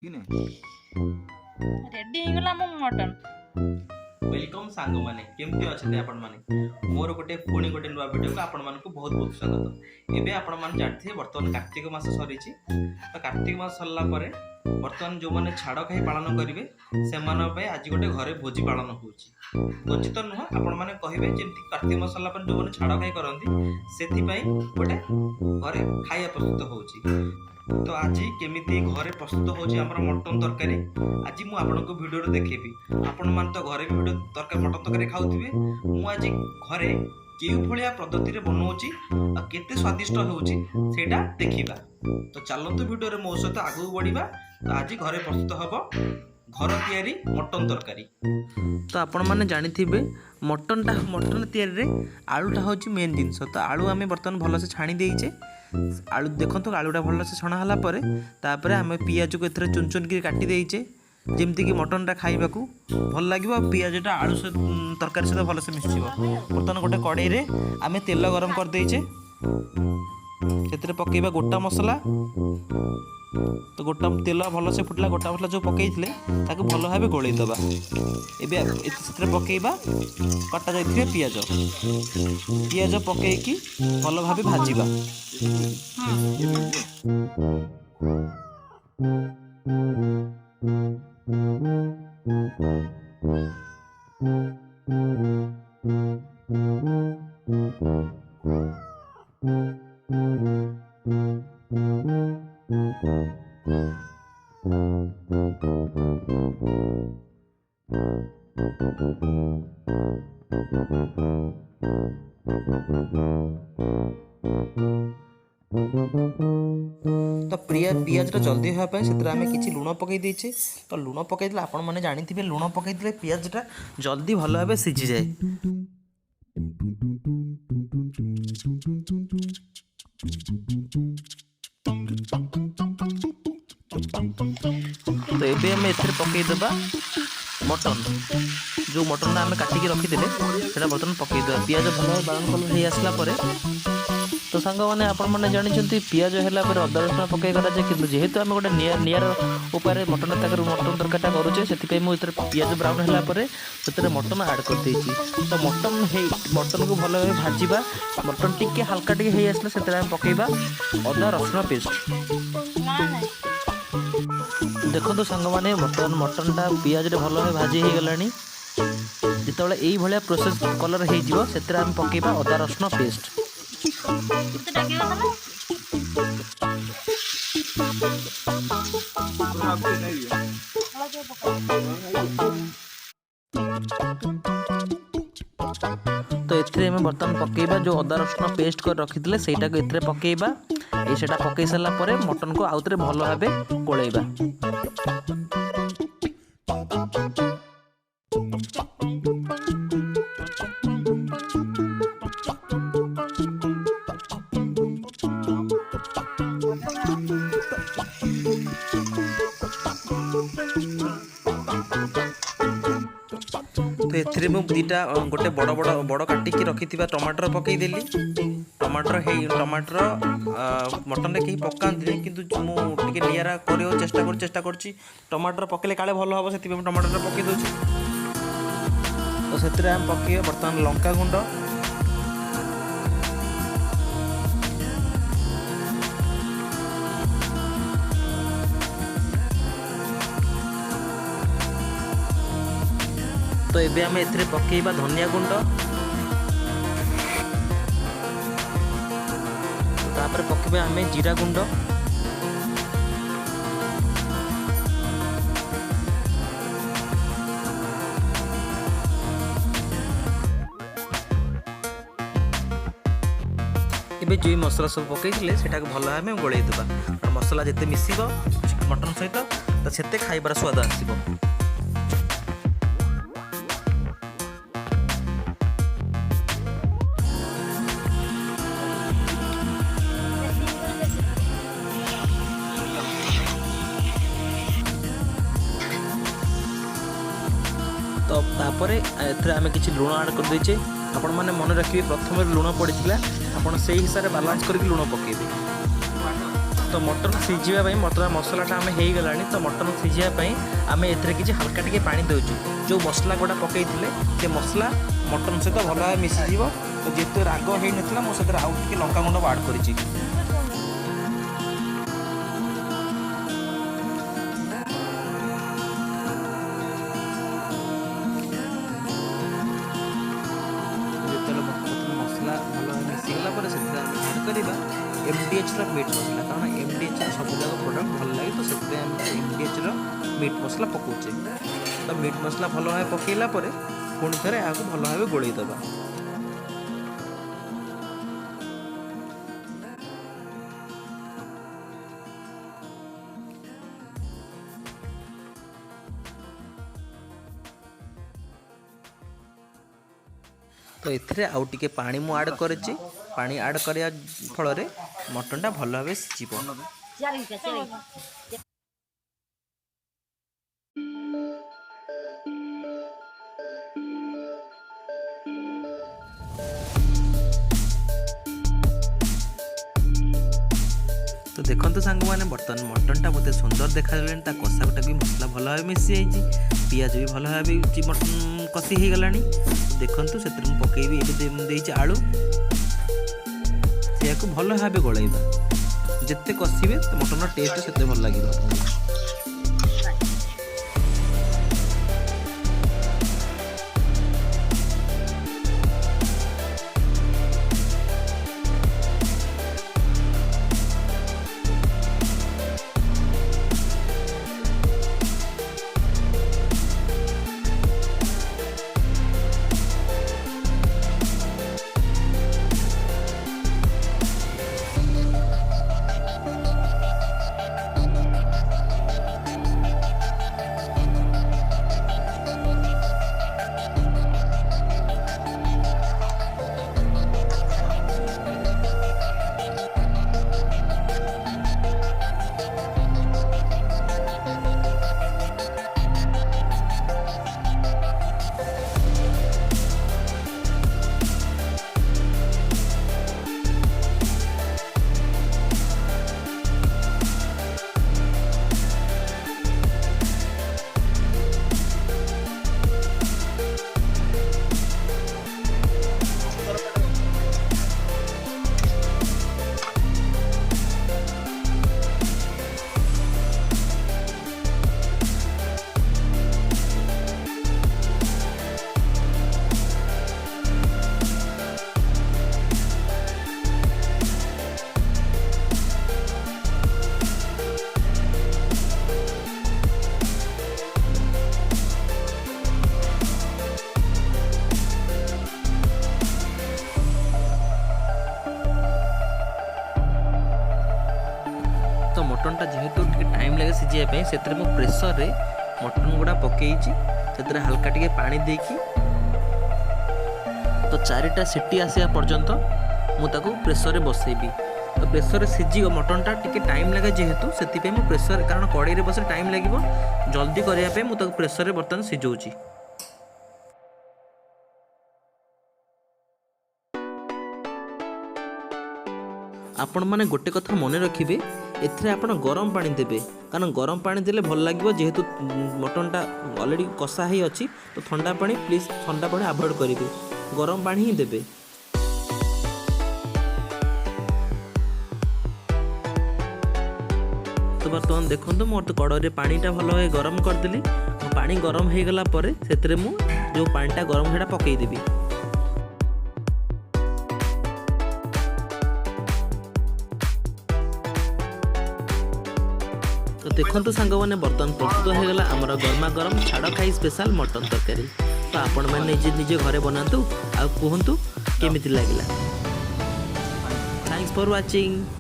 कि नहीं। रेडी ହେଇଗଲା ଆମ ମଟନ। वेलकम सांग माने केमती अच्छे आपण माने मोर गोटे पुणी गोटे नुआ वीडियो को आपण मानक बहुत बहुत स्वागत। एबे आपण मान जानथे वर्तमान कार्तिक मास सरीची तो कार्तिक मास सरला परे वर्तमान जो माने छाड़ खाई पालन करिवे से मान पे आज गोटे घरे भोजी पालन होउची। भोजी तो नुह आपण माने कहिबे जेंति कार्तिक मास सरला परे जो माने छाड़ खाई करंती सेथि पई गोटे घरे खाइया प्रस्तुत होउची। तो आज केमिति घरे प्रस्तुत होउची हमर मटन तरकारी आज मु आपनको वीडियो रे देखेबी। आपण मान तो घरे भी वीडियो तरकारी मटन तरकारी खाउथिबे मु आज घरे केउ भलिया पद्धति रे बनौची आ केते स्वादिष्ट होउची सेटा देखिबा। तो चलंतु वीडियो रे मो सहित आगु बढ़िबा। तो आज घरे प्रस्तुत हबो घर तैयारी मटन तरकारी। तो आपण माने जानिथिबे मटन तैयारी रे आलूटा होची मेन जिनस। तो आलू आमे बर्तन भलो से छाणी देइचे। आलू देखो आलूटा भल से छणा हला परे तापरे आमे पियाज को एथरे चुन चुन के काटी देइचे जेमती कि मटनटा खाइबाकू भल लागिबो। पियाजटा आलू से तरकारी से भल से मिसिबो। बर्तन गोटे कड़ाई रे आमे तेल गरम कर देइचे सेतरे पकेइबा गोटा मसला। तो गोटा तेल भल से फुटला गोटा मसला जो पकईले ताकू भल भाव गोलई दबा। एबे सेतरे पकेइबा कटा जाइथिबे पियाज पियाज पकेइकी भल भाव भाजिबा। तो पियाज जल्दी होगापी से किसी लुण पकई देचे। तो लुण पकई आपण मैंने जानी लुण पकई पियाजटा जल्दी भल भाव सीझी जाए। तो ये आम ए पकईदे मटन जो मटन आम काटिकी रखीदे से बर्तमान पकईदे। पियाज भल ब्राउन कलर हो आसला तो सांग मैंने आपण मैंने जानी पियाज है अदा रसुण पकई करा जाए कि जेहेतु आम गोटे निआर उपाय मटन तरकारी करुचे से पियाज ब्राउन है से मटन आड कर देछि। तो मटन को भल भाव भाजवा मटन टिके हल्का टिके आसला से पकईबा अदा रसुण पेस्ट। देखो तो सांग मैंने बर्तमान मटनटा पियाज भल भाव भाजी हो गला जिते यही प्रोसेस कलर हो से पकईबा अदा रसुण पेस्ट। तो एथरे में बर्तमान पकेबा जो अदा रसुण पेस्ट कर रखी सेटा को एथरे पकेबा। सेटा पकई सारा पर मटन को आउतरे भल भाव गोलैबा। तो एथरे मु दीटा गोटे बड़ बड़ बड़ काटिकी रखी टमाटर पकईदेली। टमाटर मटन रे कहीं पकाती किंतु मुझे निरा कर चेष्टा कर टमाटर पकेले काले भल हम से टमाटर पकई दूँ। तो से पकईबा बर्तमान लंका गुंड तो ये आम ए पकईबा धनिया गुंड तापर पकईबा आम जीरा गुंड एबे जो मसला सब पकई से भल भाव गोलई देबा। मसला जिते मिसिबो मटन सहित तो सेते खाइबार स्वाद आसीबो। तो तापर एथरे आमे किछि लुण ऐड कर देचे। आपण माने मन रखिबे प्रथम लुण पड़िथिला आपण सेही हिसाब रे बैलेंस करके लुण पकेइबे। तो मटन सीझा मटन मसलाटा आम हो गला तो मटन सीझा आम ए किसी हल्का टिके पानी देचु जो मसला गुड़ा पकई से मसला मटन सहित भल भाव मिसीज तो जेते राग हो नाला मुझे आउ टे लंका गुंड आड करी मसला भल मिसीगला करवा MDH मीट मसला कारण MDH सब जाक प्रोडक्ट भल लगे तो से MDH मीट मसला पकाचे तो मीट मसला भल भाव पकईला पुणी थे यहाँ भल भाव गोलैदबा। तो ये आउ टे पानी मु आड कर पानी आड करने फल मटनटा भल भाव सीझ तो देखो सांग मैंने बर्तमान मटनटा बहुत सुंदर देखा कषाटा भी मसला भल भाव मिसी जाइए पियाज भी भल भाव मटन कषी हो गला देखु से पकईबी आलू से भल भाव गोलैबा जिते कषिबे तो मटन टेस्ट से भल लगे। तो मटनटा जेहेतु टाइम लगे सीझाई से प्रेसर रे मटन गुड़ा पकई से हल्का टिके पानी देकी तो 4टा सीटी आसा पर्यंत मुझे प्रेसर रे बसैबी तो प्रेसर सीझी मटनटा टिके टाइम लगे जेहेतु से प्रेसर कारण कड़े रे बस टाइम लगे जल्दी करने मुझे प्रेसर रे बर्तमान सीझौची। आपण मैंने गोटे कथा मन रखिए एथिरे आपण गरम पानी देबे कारण गरम पानी देले भल लागिवो जेहेतु मटनटा ऑलरेडी कषा ही अच्छी तो ठंडा पानी प्लीज ठंडा पानी अवॉइड करेंगे गरम पानी ही देबे। तो बर्तमान देखो मोर तो कड़े पानीटा भल भाव गरम करदेली पानी गरम हो गला परे सेतरे मु जो पानीटा गरम हेटा पकईदेवी। तो देखो सांग मैंने बर्तमान प्रस्तुत हो गला आमर गरमा गरम छाड़ खाई स्पेशल मटन तरकारी। तो आपण मैंने निजे घरे बनातु आ कहतु केमिति लागिला। Thanks for watching.